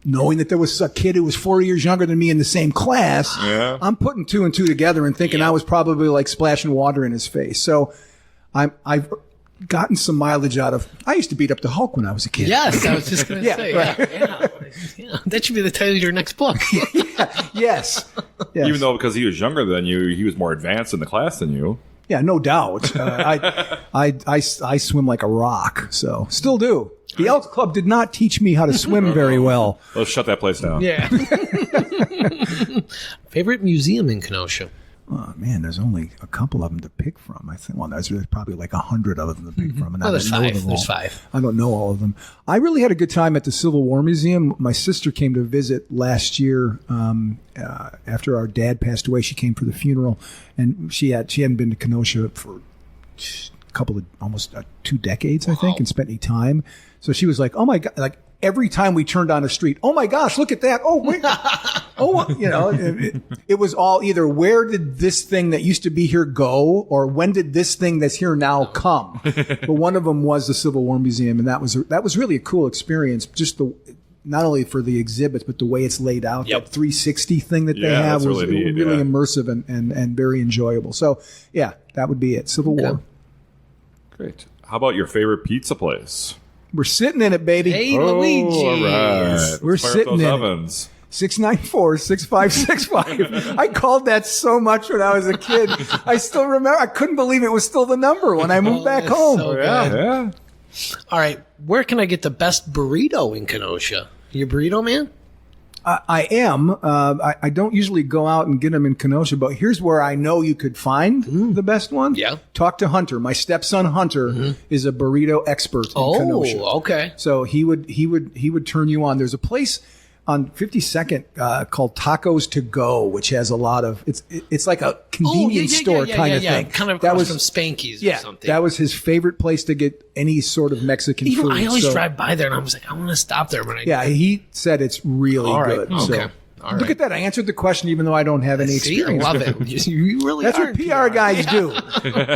C: knowing that there was a kid who was 4 years younger than me in the same class, I'm putting two and two together and thinking I was probably like splashing water in his face. So I've gotten some mileage out of. I used to beat up the Hulk when I was a kid.
B: Yes, I was just going to
C: Yeah,
B: say.
C: right.
B: Yeah. That should be the title of your next book.
C: Yes.
A: Even though because he was younger than you, he was more advanced in the class than you.
C: Yeah, no doubt. I swim like a rock, so still do. The Elks Club did not teach me how to swim very well.
A: Let's shut that place down.
B: Yeah. Favorite museum in Kenosha?
C: Oh, man, there's only a couple of them to pick from. I think, there's probably like 100 of them to pick from. And
B: there's
C: I don't know
B: five.
C: them all.
B: There's five.
C: I don't know all of them. I really had a good time at the Civil War Museum. My sister came to visit last year after our dad passed away. She came for the funeral, and she hadn't been to Kenosha for a couple of almost 2 decades, I think, and spent any time. So she was like, "Oh my God!" Like every time we turned on a street, oh my gosh, look at that. Oh, wait. It was all either where did this thing that used to be here go, or when did this thing that's here now come? But one of them was the Civil War Museum, and that was really a cool experience. Just not only for the exhibits, but the way it's laid out.
B: Yep.
C: That 360 thing that they have was really immersive and very enjoyable. So, yeah, that would be it. Civil War.
A: Great. How about your favorite pizza place?
C: We're sitting in it, baby.
B: Hey, Luigi.
A: All right.
C: We're
A: Let's fire up
C: sitting
A: those
C: in it.
A: ovens.
C: 694-6565. I called that so much when I was a kid. I still remember. I couldn't believe it was still the number when I moved back home.
B: so good.
A: Yeah.
B: All right, where can I get the best burrito in Kenosha? You a burrito man?
C: I am. I don't usually go out and get them in Kenosha, but here's where I know you could find the best one.
B: Yeah.
C: Talk to Hunter. My stepson Hunter is a burrito expert in Kenosha.
B: Okay.
C: So he would turn you on. There's a place on 52nd called Tacos to Go, which has a lot of it's like a convenience store kind of thing.
B: Kind of across from Spanky's or something.
C: That was his favorite place to get any sort of Mexican food.
B: I always drive by there and I was like, I want to stop there when I
C: he said it's really good.
B: Okay.
C: So. Look at that. I answered the question even though I don't have any experience.
B: I love it. You really
C: That's what PR guys do.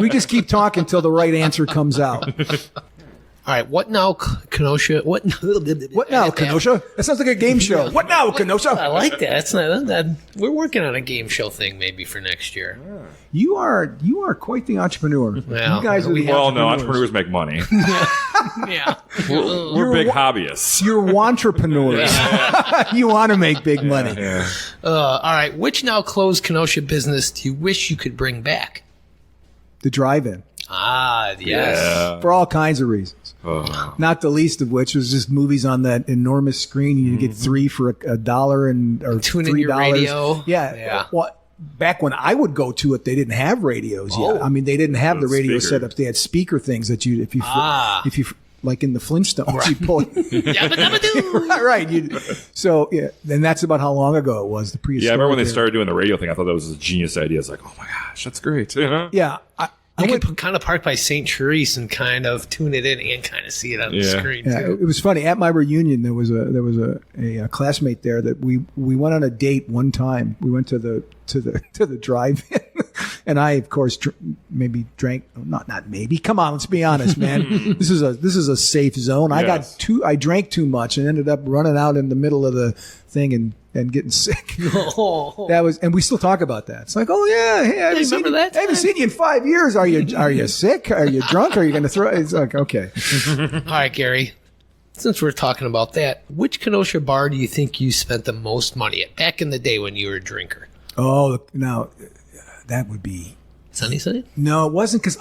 C: We just keep talking until the right answer comes out.
B: All right, what now, Kenosha? What
C: now, Kenosha? That sounds like a game show. What now, Kenosha?
B: I like that. That's not that. We're working on a game show thing maybe for next year.
C: You are quite the entrepreneur.
B: Well,
C: you guys are the
A: entrepreneurs make money.
B: Yeah.
A: We're big hobbyists.
C: You're wantrepreneurs. You want to make big money.
B: All right, which now closed Kenosha business do you wish you could bring back?
C: The drive-in.
B: Ah, yes.
A: Yeah.
C: For all kinds of reasons. Not the least of which was just movies on that enormous screen. You get 3 for $1 or
B: Tune
C: $3.
B: in your radio.
C: Yeah. Well, back when I would go to it, they didn't have radios yet. I mean, they didn't have the radio setups. They had speaker things that if you like in the Flintstones, you pull it. Right. And that's about how long ago it was. The prehistoric.
A: Yeah, I remember when they started doing the radio thing. I thought that was a genius idea. It's like, oh my gosh, that's great. You know?
C: Yeah.
B: You could kind of park by St. Therese and kind of tune it in and kind of see it on the screen
C: Yeah,
B: too.
C: it was funny. At my reunion, there was a classmate there that we went on a date one time. We went to the drive-in, and I, of course, maybe drank. Not maybe. Come on, let's be honest, man. This is a safe zone.
A: Yes.
C: I drank too much and ended up running out in the middle of the thing and getting sick. That was, and we still talk about that. It's like, oh yeah, hey, I haven't seen you in 5 years. Are you sick? Are you drunk? Are you going to throw? It's like, okay.
B: All right, Gary. Since we're talking about that, which Kenosha bar do you think you spent the most money at back in the day when you were a drinker?
C: Oh, now that would be
B: Sunnyside?
C: No, it wasn't because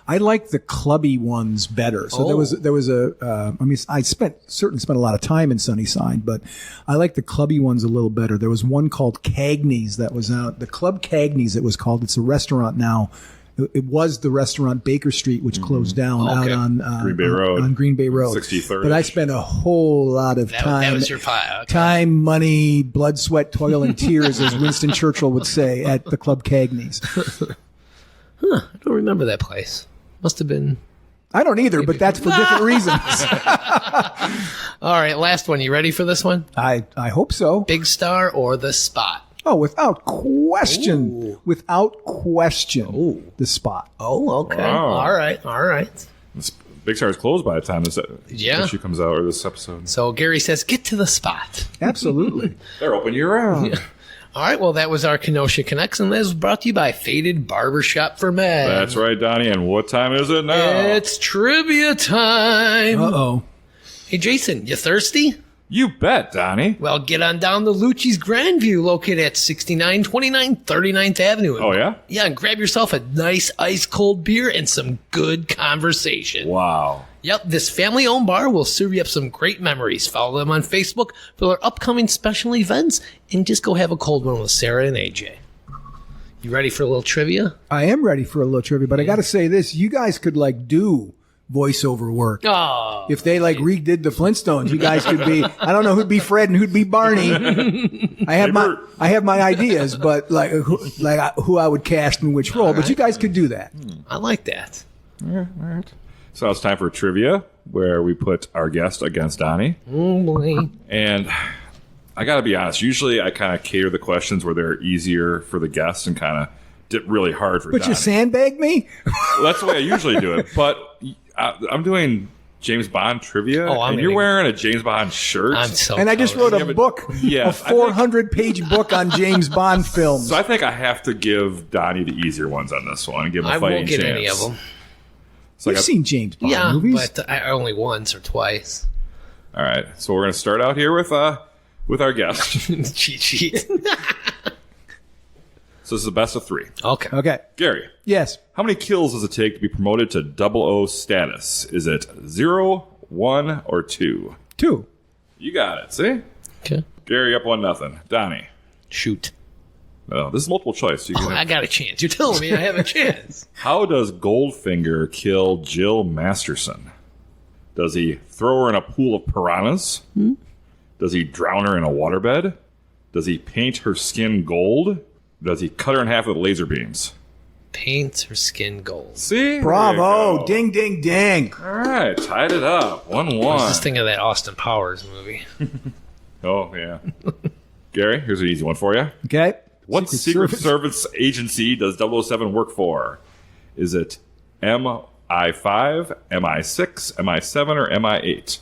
C: I liked the clubby ones better. So there was I certainly spent a lot of time in Sunnyside, but I liked the clubby ones a little better. There was one called Cagney's that was out. The Club Cagney's, it was called. It's a restaurant now. It was the restaurant Baker Street, which closed down out on
A: Green Bay Road.
C: On Green Bay Road.
A: 63rd.
C: But I spent a whole lot of time.
B: That was your pie. Okay.
C: Time, money, blood, sweat, toil, and tears, as Winston Churchill would say, at the Club Cagney's.
B: I don't remember that place. Must have been.
C: I don't either, but that's for different reasons.
B: All right, last one. You ready for this one?
C: I hope so.
B: Big Star or The Spot?
C: Oh, without question.
B: Ooh.
C: Without question. The Spot.
B: Oh, okay.
A: Wow.
B: All right.
A: This Big Star is closed by the time this issue comes out, or this episode.
B: So Gary says, get to The Spot.
C: Absolutely.
A: They're open year-round.
B: Yeah. All right, well, that was our Kenosha Connects, and that was brought to you by Faded Barbershop for Men.
A: That's right, Donny. And what time is it now?
B: It's trivia time.
C: Uh-oh.
B: Hey, Jason, you thirsty?
A: You bet, Donny.
B: Well, get on down to Lucci's Grandview, located at 6929 39th Avenue.
A: Oh, yeah?
B: Yeah, and grab yourself a nice ice-cold beer and some good conversation.
A: Wow.
B: Yep, this family-owned bar will serve you up some great memories. Follow them on Facebook for their upcoming special events, and just go have a cold one with Sarah and AJ. You ready for a little trivia?
C: I am ready for a little trivia, but I got to say this. You guys could, do voiceover work.
B: Oh.
C: If they, redid the Flintstones, you guys could be, I don't know who'd be Fred and who'd be Barney. I have my ideas, but, who I would cast in which role, but you guys could do that.
B: I like that.
A: All right. So now it's time for trivia, where we put our guest against Donny.
B: Oh, boy.
A: And I got to be honest, usually I kind of cater the questions where they're easier for the guest and kind of dip really hard for
C: But
A: Donny.
C: you sandbag me?
A: Well, that's the way I usually do it. But I'm doing James Bond trivia, and you're wearing a James Bond shirt.
B: I'm so
C: And I just wrote a book,
A: Yes,
C: a 400-page book on James Bond films.
A: So I think I have to give Donnie the easier ones on this one and give him a
B: I
A: fighting
B: won't get
A: chance.
B: any of them.
A: So
C: You've seen James Bond movies.
B: but I only once or twice.
A: All right, so we're going to start out here with our guest.
B: Cheat sheet.
A: So this is the best of three.
B: Okay.
C: Okay.
A: Gary,
C: Yes.
A: how many kills does it take to be promoted to 00 status? Is it 0, 1, or 2?
C: 2.
A: You got it. See?
B: Okay.
A: Gary up 1-0. Donnie.
B: Shoot.
A: Oh, this is multiple choice. So you can
B: I got a chance. You're telling me I have a chance.
A: How does Goldfinger kill Jill Masterson? Does he throw her in a pool of piranhas? Does he drown her in a waterbed? Does he paint her skin gold? Does he cut her in half with laser beams?
B: Paints her skin gold.
A: See?
C: Bravo.
A: There you go.
C: Ding, ding, ding.
A: All right, tied it up. 1-1.
B: I was just thinking of that Austin Powers movie.
A: Oh, yeah. Gary, here's an easy one for you.
C: Okay.
A: What Secret Service agency does 007 work for? Is it MI5, MI6, MI7, or MI8?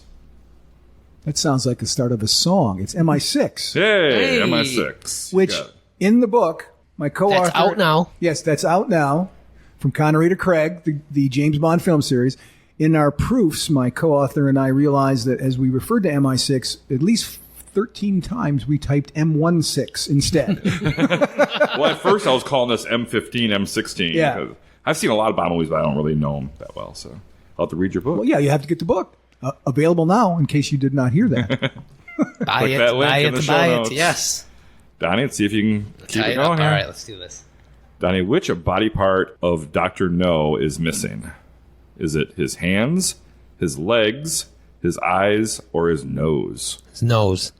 C: That sounds like the start of a song. It's MI6,
A: Hey,
B: Hey.
A: MI6. You
C: which
A: got it.
C: in the book, my co-author...
B: That's out now.
C: Yes, that's out now from Connery to Craig, the James Bond film series. In our proofs, my co-author and I realized that as we referred to MI6, at least 13 times we typed M16 instead.
A: Well, at first I was calling this M15, M16.
C: Yeah.
A: Because I've seen a lot of Bond movies, but I don't really know them that well. So I'll have to read your book.
C: Well, yeah, you have to get the book. Available now, in case you did not hear that.
B: Buy
A: Click
B: it.
A: that link
B: Buy
A: in
B: it
A: the
B: to
A: show
B: buy
A: notes.
B: it. Yes.
A: Donnie, let's see if you can keep
B: Tie
A: it
B: it up.
A: going here.
B: All right, let's do this.
A: Donnie, which body part of Dr. No is missing? Is it his hands, his legs, his eyes, or his nose?
B: His nose.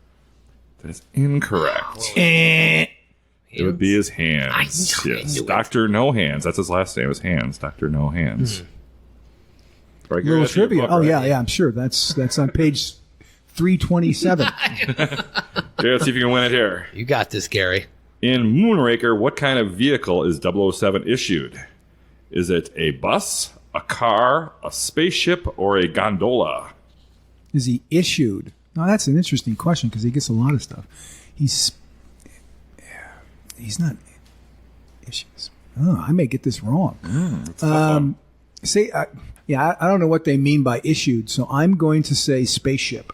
A: That is incorrect. It would be his hands.
B: I
A: Yes,
B: knew it.
A: Dr. No Hands. That's his last name. Is Hands. Dr. No Hands. Right, Gary,
C: Little
A: that's in your
C: trivia.
A: book,
C: Oh,
A: right?
C: yeah, I'm sure. That's on page 327.
A: Gary, let's see if you can win it here.
B: You got this, Gary.
A: In Moonraker, what kind of vehicle is 007 issued? Is it a bus, a car, a spaceship, or a gondola?
C: Is he issued? Now, that's an interesting question because he gets a lot of stuff. He's not issues. Oh, I may get this wrong. I don't know what they mean by issued, so I'm going to say spaceship.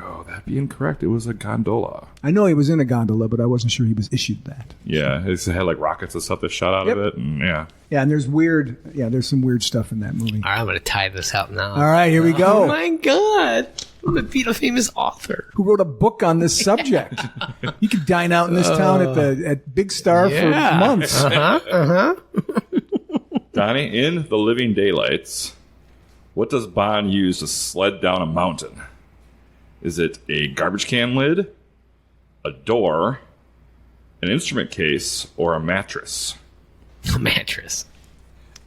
A: Oh, that'd be incorrect. It was a gondola.
C: I know he was in a gondola, but I wasn't sure he was issued that.
A: Yeah, it had like rockets and stuff that shot out of
C: Yep.
A: it. And yeah.
C: Yeah, and there's some weird stuff in that movie.
B: All right, I'm going to tie this out now.
C: All right, here we go.
B: Oh, my God. I'm going to beat a famous author.
C: Who wrote a book on this subject? You could dine out in this town at Big Star for months.
A: Donnie, in The Living Daylights, what does Bond use to sled down a mountain? Is it a garbage can lid, a door, an instrument case, or a mattress?
B: A mattress.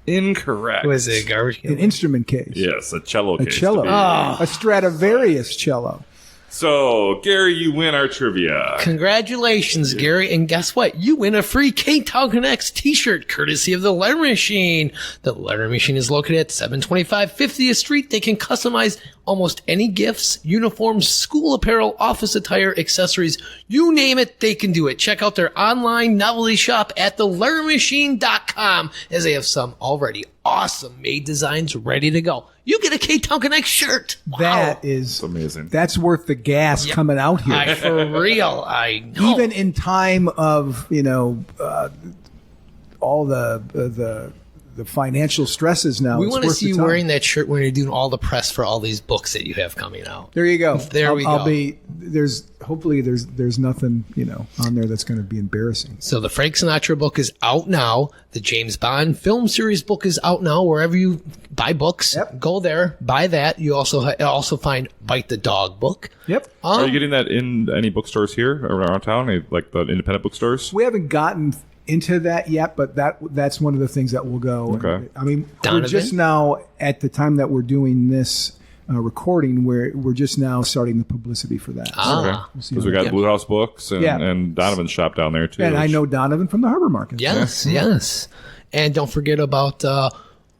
A: Incorrect.
B: Was it a garbage can?
C: An instrument case.
A: Yes, a cello
C: A
A: case.
C: cello.
A: to be-
C: A Stradivarius cello.
A: So, Gary, you win our trivia.
B: Congratulations, Gary. And guess what? You win a free Ktown Connects t-shirt courtesy of the Letter Machine. The Letter Machine is located at 725 50th Street. They can customize almost any gifts, uniforms, school apparel, office attire, accessories. You name it, they can do it. Check out their online novelty shop at thelettermachine.com as they have some already awesome made designs ready to go. You get a Ktown Connect shirt. Wow.
C: That is
A: It's amazing.
C: That's worth the gas coming out here.
B: For real, I know.
C: Even in time of all the financial stresses now.
B: We
C: it's
B: want to
C: worth
B: see
C: the
B: you
C: time.
B: wearing that shirt when you're doing all the press for all these books that you have coming out.
C: There you go.
B: There we
C: I'll
B: go.
C: be hopefully there's nothing on there that's going to be embarrassing.
B: So the Frank Sinatra book is out now. The James Bond film series book is out now. Wherever you buy books,
C: Yep.
B: go there, buy that. You also find Bite the Dog book.
C: Yep.
A: Are you getting that in any bookstores here around town, like the independent bookstores?
C: We haven't gotten into that yet, but that's one of the things that will go.
A: Okay.
C: I mean,
B: Donovan?
C: we're just now at the time that we're doing this recording, where we're just now starting the publicity for that.
B: Ah.
A: Because we got Blue House Books and Donovan's shop down there too.
C: And I know Donovan from the Harbor Market.
B: Yes, yes. And don't forget about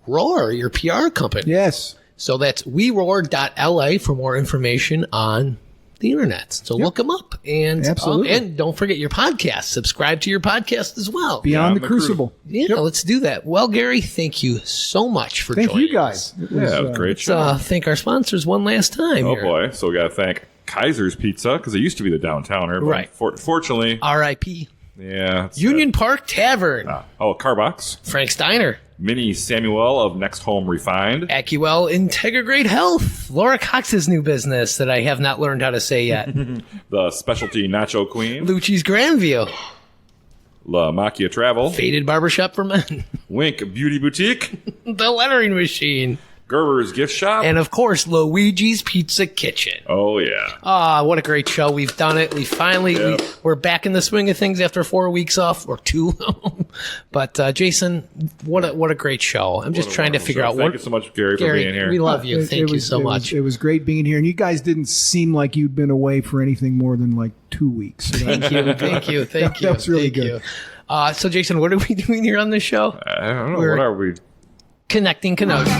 B: Roar, your PR company.
C: Yes.
B: So that's weroar.la for more information on the internet. So look them up. And
C: Absolutely.
B: And don't forget your podcast. Subscribe to your podcast as well.
C: Beyond the Crucible.
B: Yeah, let's do that. Well, Gary, thank you so much for joining
C: Thank you guys.
B: us.
C: It was,
A: Yeah, great show.
B: Let's thank our sponsors one last time.
A: Oh
B: here.
A: boy! So we got to thank Kaiser's Pizza because it used to be the downtowner, but
B: Right.
A: fortunately,
B: R.I.P.
A: yeah. it's
B: Union Park Tavern.
A: CarBox,
B: Frank Steiner.
A: Mini Samuel of Next Home Refined,
B: Acuel Integrate Health. Laura Cox's new business that I have not learned how to say yet.
A: the Specialty Nacho Queen,
B: Lucci's Grandview.
A: LaMacchia Travel,
B: Faded Barbershop for Men.
A: Wink Beauty Boutique,
B: The Lettering Machine.
A: Gerber's Gift Shop,
B: And, of course, Luigi's Pizza Kitchen.
A: oh yeah,
B: Ah, what a great show. We've done it. We finally, we're back in the swing of things after 4 weeks off, or 2. But, Jason, what a great show. I'm just trying to figure out
A: Thank you so much, Gary, for being here.
B: we love you.
C: It-
B: Thank
C: it
B: you
C: was-
B: so
C: it
B: much.
C: Was, it was great being here, and you guys didn't seem like you'd been away for anything more than like 2 weeks. So
B: Thank you. Thank you. Thank you.
C: That was really
B: Thank
C: good.
B: you. So, Jason, what are we doing here on this show?
A: I don't know.
B: We're-
A: What are we?
B: Connecting Kenosha.